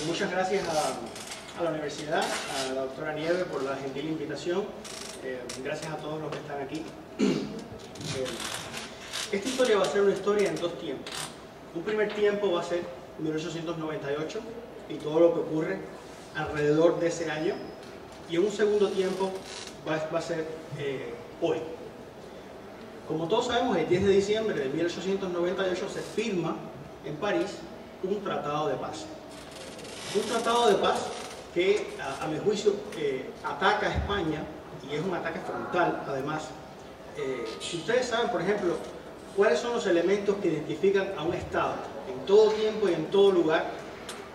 Muchas gracias a la universidad, a la doctora Nieves por la gentil invitación. Gracias a todos los que están aquí. Esta historia va a ser una historia en dos tiempos. Un primer tiempo va a ser 1898 y todo lo que ocurre alrededor de ese año. Y en un segundo tiempo va a ser hoy. Como todos sabemos, el 10 de diciembre de 1898 se firma en París un tratado de paz. Un tratado de paz que, a mi juicio, ataca a España, y es un ataque frontal, además. Si ustedes saben, por ejemplo, cuáles son los elementos que identifican a un Estado, en todo tiempo y en todo lugar,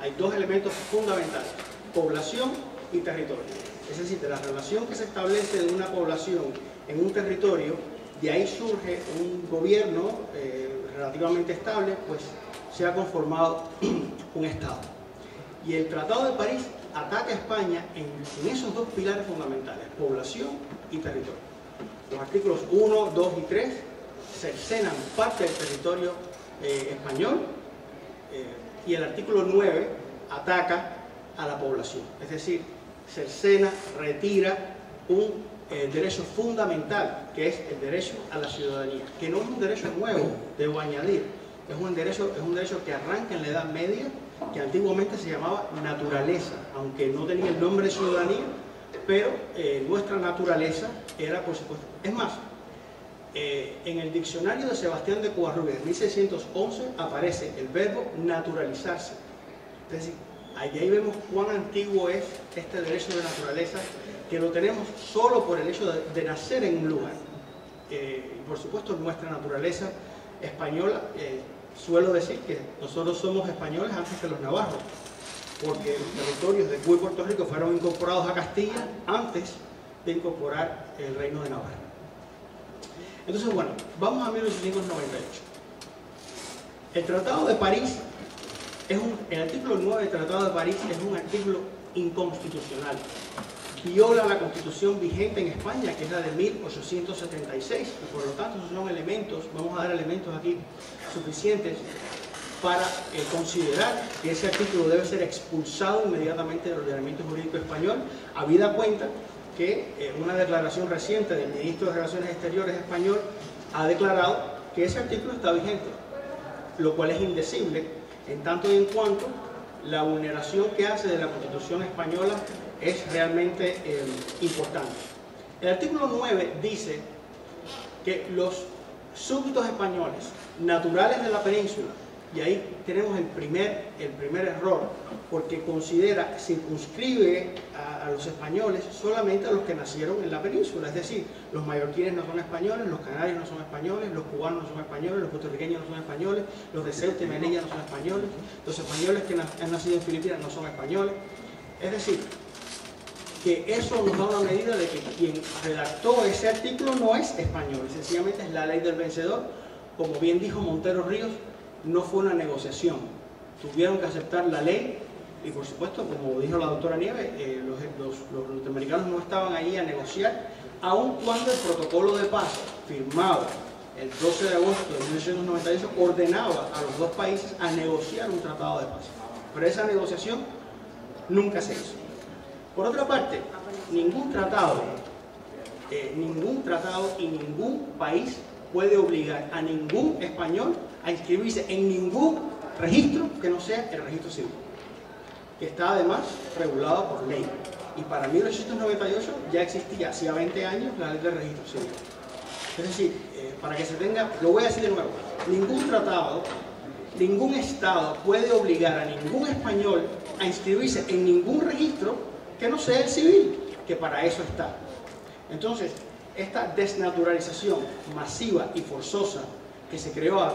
hay dos elementos fundamentales: población y territorio. Es decir, de la relación que se establece de una población en un territorio, de ahí surge un gobierno relativamente estable, pues se ha conformado un Estado. Y el Tratado de París ataca a España en esos dos pilares fundamentales: población y territorio. Los artículos 1, 2 y 3 cercenan parte del territorio español, y el artículo 9 ataca a la población. Es decir, cercena, retira un derecho fundamental, que es el derecho a la ciudadanía, que no es un derecho nuevo, debo añadir, es un derecho que arranca en la Edad Media, que antiguamente se llamaba naturaleza, aunque no tenía el nombre de ciudadanía, pero nuestra naturaleza era, por supuesto. Es más, en el diccionario de Sebastián de Covarrubias de 1611 aparece el verbo naturalizarse. Es decir, ahí vemos cuán antiguo es este derecho de naturaleza, que lo tenemos solo por el hecho de nacer en un lugar. Y por supuesto, nuestra naturaleza española, suelo decir que nosotros somos españoles antes que los navarros, porque los territorios de Cuba y Puerto Rico fueron incorporados a Castilla antes de incorporar el reino de Navarra. Entonces, bueno, vamos a 1898. El Tratado de París el artículo 9 del Tratado de París es un artículo inconstitucional. Viola la Constitución vigente en España, que es la de 1876, y por lo tanto esos son elementos, vamos a dar elementos aquí suficientes para considerar que ese artículo debe ser expulsado inmediatamente del ordenamiento jurídico español, habida cuenta que una declaración reciente del ministro de Relaciones Exteriores español ha declarado que ese artículo está vigente, lo cual es indecible en tanto y en cuanto la vulneración que hace de la Constitución española es realmente importante. El artículo 9 dice que los súbditos españoles naturales de la península, y ahí tenemos el primer error, porque circunscribe a los españoles solamente a los que nacieron en la península. Es decir, los mallorquines no son españoles, los canarios no son españoles, los cubanos no son españoles, los puertorriqueños no son españoles, los de Ceuta y Melilla no son españoles, los españoles que han nacido en Filipinas no son españoles. Es decir, que eso nos da una medida de que quien redactó ese artículo no es español, sencillamente es la ley del vencedor. Como bien dijo Montero Ríos, no fue una negociación, tuvieron que aceptar la ley, y por supuesto, como dijo la doctora Nieves, los norteamericanos no estaban ahí a negociar, aun cuando el protocolo de paz firmado el 12 de agosto de 1898 ordenaba a los dos países a negociar un tratado de paz, pero esa negociación nunca se hizo. Por otra parte, ningún tratado y ningún país puede obligar a ningún español a inscribirse en ningún registro que no sea el registro civil, que está además regulado por ley. Y para 1898 ya existía, hacía 20 años, la ley del registro civil. Es decir, para que se tenga, lo voy a decir de nuevo, ningún tratado, ningún Estado puede obligar a ningún español a inscribirse en ningún registro que no sea el civil, que para eso está. Entonces, esta desnaturalización masiva y forzosa que se creó a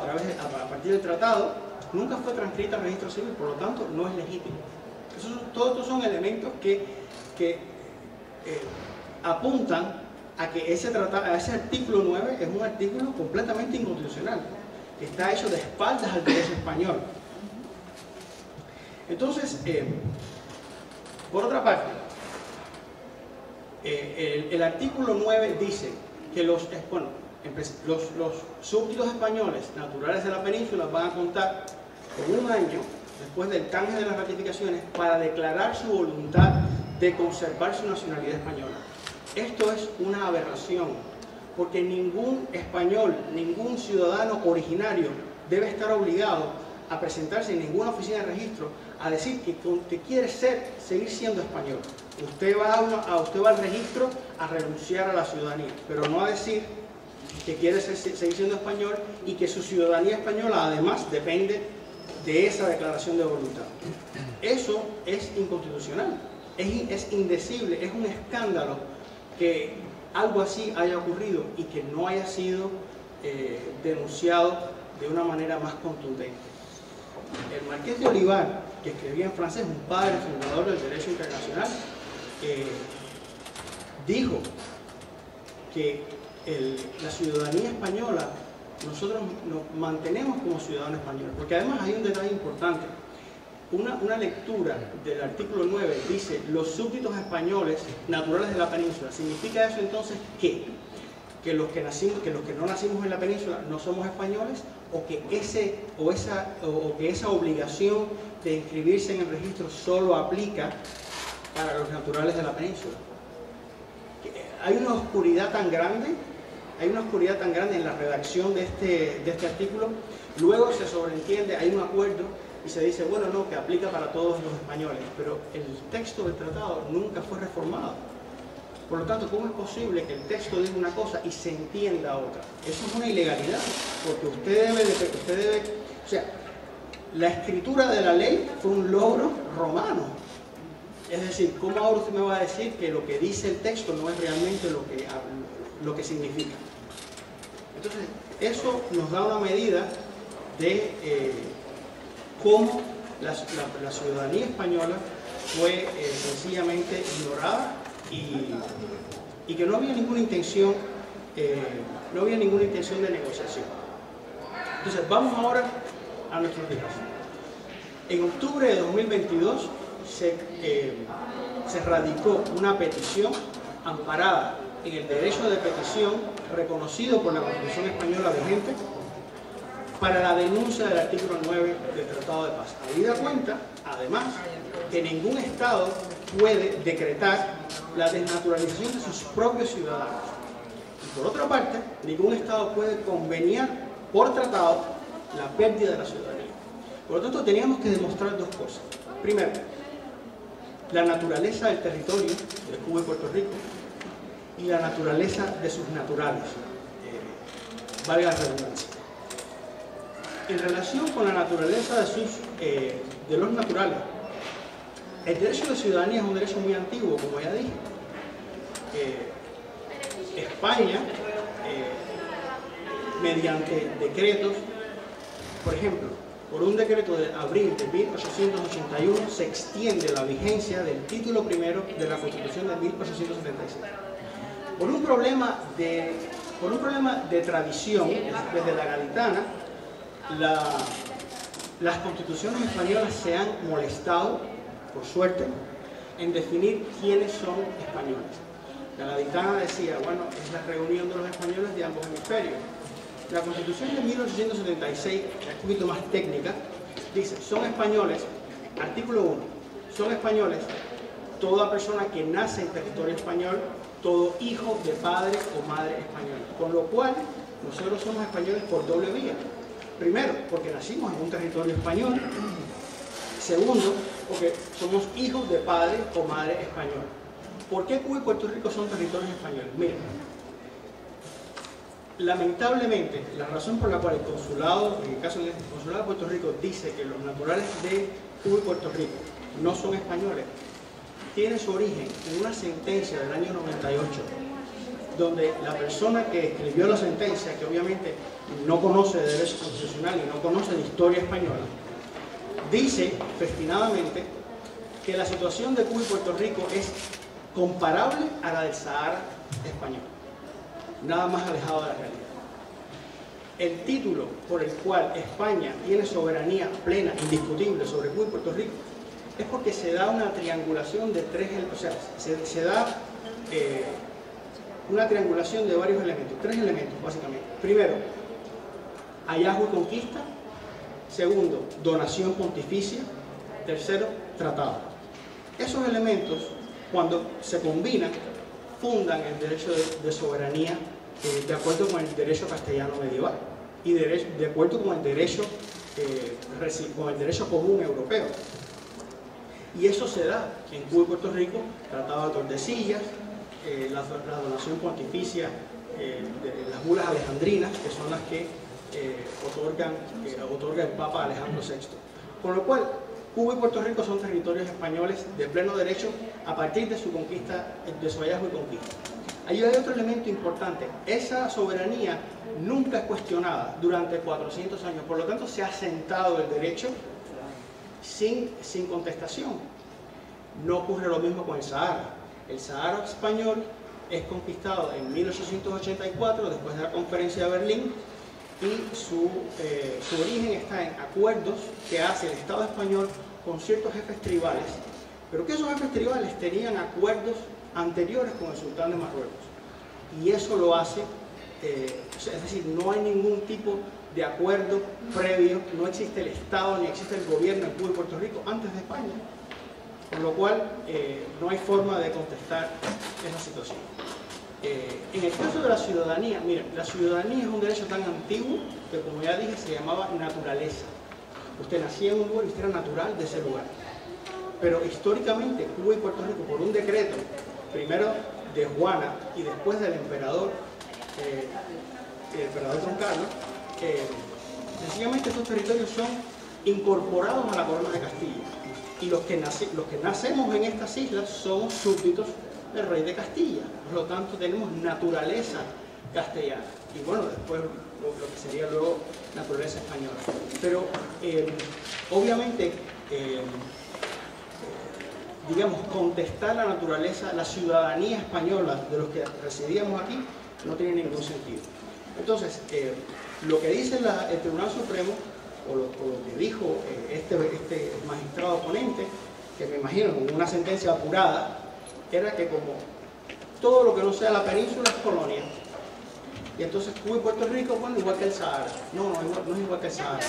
partir del tratado nunca fue transcrita al registro civil, por lo tanto no es legítimo. Todos estos son elementos que apuntan a que ese artículo 9 es un artículo completamente inconstitucional, que está hecho de espaldas al derecho español. Entonces, por otra parte, el artículo 9 dice que los súbditos españoles naturales de la península van a contar con un año después del canje de las ratificaciones, para declarar su voluntad de conservar su nacionalidad española. Esto es una aberración, porque ningún español, ningún ciudadano originario debe estar obligado a presentarse en ninguna oficina de registro a decir que quiere seguir siendo español. Usted va al registro a renunciar a la ciudadanía, pero no a decir que quiere seguir siendo español y que su ciudadanía española además depende de esa declaración de voluntad. Eso es inconstitucional, es indecible, es un escándalo que algo así haya ocurrido y que no haya sido denunciado de una manera más contundente. El Marqués de Olivar, que escribía en francés, un padre fundador del derecho internacional, dijo que la ciudadanía española, nosotros nos mantenemos como ciudadanos españoles, porque además hay un detalle importante. Una lectura del artículo 9 dice: los súbditos españoles naturales de la península. ¿Significa eso entonces qué? Que los que no nacimos en la península no somos españoles, o que esa obligación de inscribirse en el registro solo aplica para los naturales de la península. Hay una oscuridad tan grande en la redacción de este artículo. Luego se sobreentiende, hay un acuerdo y se dice, bueno, no, que aplica para todos los españoles, pero el texto del tratado nunca fue reformado. Por lo tanto, ¿cómo es posible que el texto diga una cosa y se entienda otra? Eso es una ilegalidad, porque usted debe, o sea, la escritura de la ley fue un logro romano. Es decir, ¿cómo ahora usted me va a decir que lo que dice el texto no es realmente lo que significa? Entonces, eso nos da una medida de cómo la ciudadanía española fue sencillamente ignorada y que no había ninguna intención de negociación. Entonces, vamos ahora a nuestros días. En octubre de 2022 se radicó una petición amparada en el derecho de petición reconocido por la Constitución española vigente para la denuncia del artículo 9 del Tratado de Paz. Habida cuenta, además, que ningún Estado puede decretar la desnaturalización de sus propios ciudadanos. Y por otra parte, ningún Estado puede conveniar por tratado la pérdida de la ciudadanía. Por lo tanto, teníamos que demostrar dos cosas. Primero, la naturaleza del territorio de Cuba y Puerto Rico y la naturaleza de sus naturales, valga la redundancia. En relación con la naturaleza de los naturales, el derecho de ciudadanía es un derecho muy antiguo, como ya dije. España, mediante decretos, por ejemplo, por un decreto de abril de 1881 se extiende la vigencia del título primero de la Constitución de 1876. Por un problema de tradición, desde la Gaditana, las constituciones españolas se han molestado, por suerte, en definir quiénes son españoles. La Gaditana decía, bueno, es la reunión de los españoles de ambos hemisferios. La Constitución de 1876, un poquito más técnica, dice, son españoles, artículo 1, son españoles toda persona que nace en territorio español, todo hijo de padre o madre español. Con lo cual, nosotros somos españoles por doble vía. Primero, porque nacimos en un territorio español. Segundo, porque somos hijos de padre o madre español. ¿Por qué Cuba y Puerto Rico son territorios españoles? Miren, lamentablemente, la razón por la cual el consulado, en el caso del consulado de Puerto Rico, dice que los naturales de Cuba y Puerto Rico no son españoles, tiene su origen en una sentencia del año 98, donde la persona que escribió la sentencia, que obviamente no conoce de derecho constitucional y no conoce de historia española, dice festinadamente que la situación de Cuba y Puerto Rico es comparable a la del Sahara español, nada más alejado de la realidad. El título por el cual España tiene soberanía plena, indiscutible sobre Cuba y Puerto Rico, es porque se da una triangulación de se da una triangulación de varios elementos, tres elementos básicamente. Primero, hallazgo y conquista, Segundo, donación pontificia. Tercero, tratado. Esos elementos, cuando se combinan, fundan el derecho de soberanía de acuerdo con el derecho castellano medieval y de acuerdo con el derecho común europeo. Y eso se da en Cuba y Puerto Rico, Tratado de Tordesillas, la donación pontificia de las bulas alejandrinas, que son las que otorga el Papa Alejandro VI. Con lo cual, Cuba y Puerto Rico son territorios españoles de pleno derecho a partir de su conquista, de su hallazgo y conquista. Ahí hay otro elemento importante: esa soberanía nunca es cuestionada durante 400 años, por lo tanto se ha sentado el derecho sin contestación. No ocurre lo mismo con el Sahara. El Sahara español es conquistado en 1884, después de la Conferencia de Berlín, y su origen está en acuerdos que hace el Estado español con ciertos jefes tribales, pero que esos jefes tribales tenían acuerdos anteriores con el sultán de Marruecos, y eso lo hace, es decir, no hay ningún tipo de acuerdo previo, no existe el Estado ni existe el gobierno en Cuba y Puerto Rico antes de España, con lo cual no hay forma de contestar esa situación. En el caso de la ciudadanía, miren, la ciudadanía es un derecho tan antiguo que, como ya dije, se llamaba naturaleza. Usted nacía en un lugar y usted era natural de ese lugar. Pero históricamente, Cuba y Puerto Rico, por un decreto, primero de Juana y después del emperador Don Carlos, sencillamente estos territorios son incorporados a la corona de Castilla. Y los que nacemos en estas islas somos súbditos del rey de Castilla, por lo tanto tenemos naturaleza castellana y bueno, después lo que sería luego naturaleza española. Pero obviamente, digamos, contestar la naturaleza, la ciudadanía española de los que residíamos aquí no tiene ningún sentido. Entonces, lo que dice el Tribunal Supremo, o lo que dijo este magistrado ponente, que me imagino con una sentencia apurada, era que como todo lo que no sea la península es colonia, y entonces Cuba y Puerto Rico, bueno, igual que el Sahara. No es igual que el Sahara.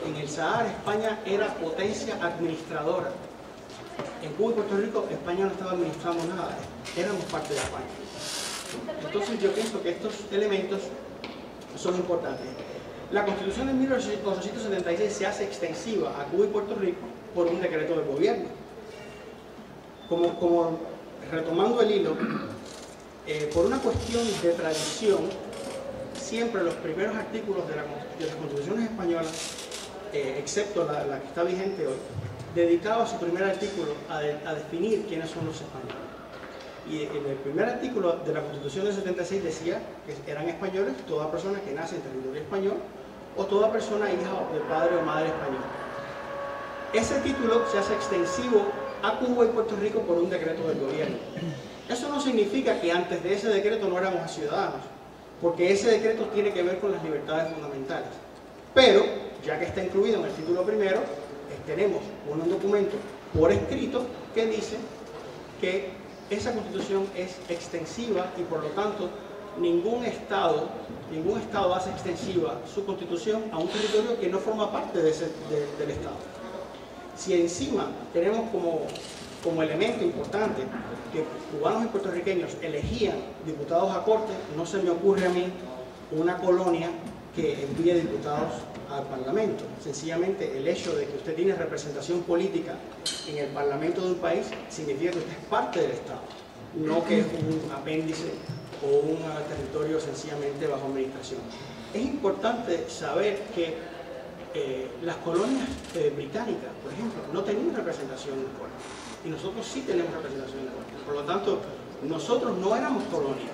En el Sahara España era potencia administradora. En Cuba y Puerto Rico España no estaba administrando nada, éramos parte de España. Entonces yo pienso que estos elementos son importantes. La Constitución de 1876 se hace extensiva a Cuba y Puerto Rico por un decreto del gobierno. Como retomando el hilo, por una cuestión de tradición, siempre los primeros artículos de las constituciones españolas, excepto la que está vigente hoy, dedicaba su primer artículo a definir quiénes son los españoles. Y en el primer artículo de la Constitución del 76 decía que eran españoles toda persona que nace en territorio español o toda persona hija de padre o madre español. Ese título se hace extensivo a Cuba y Puerto Rico por un decreto del gobierno. Eso no significa que antes de ese decreto no éramos ciudadanos, porque ese decreto tiene que ver con las libertades fundamentales. Pero, ya que está incluido en el título primero, tenemos un documento por escrito que dice que esa Constitución es extensiva y por lo tanto ningún Estado hace extensiva su Constitución a un territorio que no forma parte del Estado. Si encima tenemos como elemento importante que cubanos y puertorriqueños elegían diputados a corte, no se me ocurre a mí una colonia que envíe diputados al Parlamento. Sencillamente el hecho de que usted tiene representación política en el Parlamento de un país significa que usted es parte del Estado, no que es un apéndice o un territorio sencillamente bajo administración. Es importante saber que las colonias británicas, por ejemplo, no tenían representación en Cuba y nosotros sí tenemos representación en Cuba. Por lo tanto, nosotros no éramos colonia.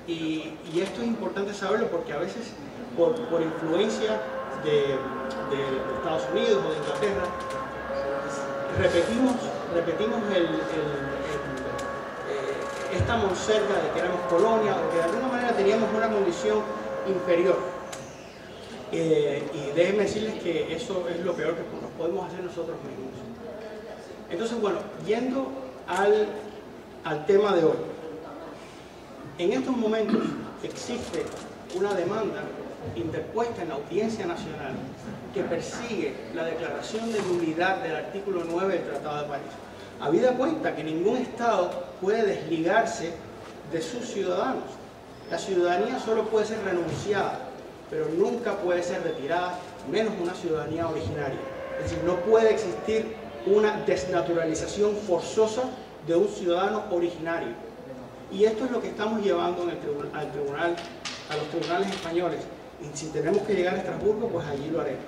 Y esto es importante saberlo porque a veces por influencia de Estados Unidos o de Inglaterra repetimos estamos cerca de que éramos colonia o que de alguna manera teníamos una condición inferior. Y déjenme decirles que eso es lo peor que nos podemos hacer nosotros mismos. Entonces, bueno, yendo al tema de hoy. En estos momentos existe una demanda interpuesta en la Audiencia Nacional que persigue la declaración de nulidad del artículo 9 del Tratado de París. Habida cuenta que ningún Estado puede desligarse de sus ciudadanos. La ciudadanía solo puede ser renunciada, pero nunca puede ser retirada, menos una ciudadanía originaria. Es decir, no puede existir una desnaturalización forzosa de un ciudadano originario. Y esto es lo que estamos llevando en a los tribunales españoles. Y si tenemos que llegar a Estrasburgo, pues allí lo haremos.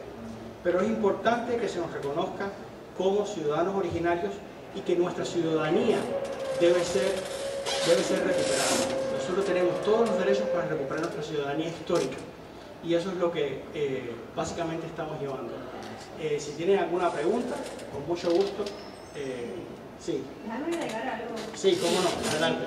Pero es importante que se nos reconozca como ciudadanos originarios y que nuestra ciudadanía debe ser recuperada. Nosotros tenemos todos los derechos para recuperar nuestra ciudadanía histórica. Y eso es lo que básicamente estamos llevando. Si tienen alguna pregunta, con mucho gusto. Sí. Déjame agregar algo. Sí, cómo no, adelante.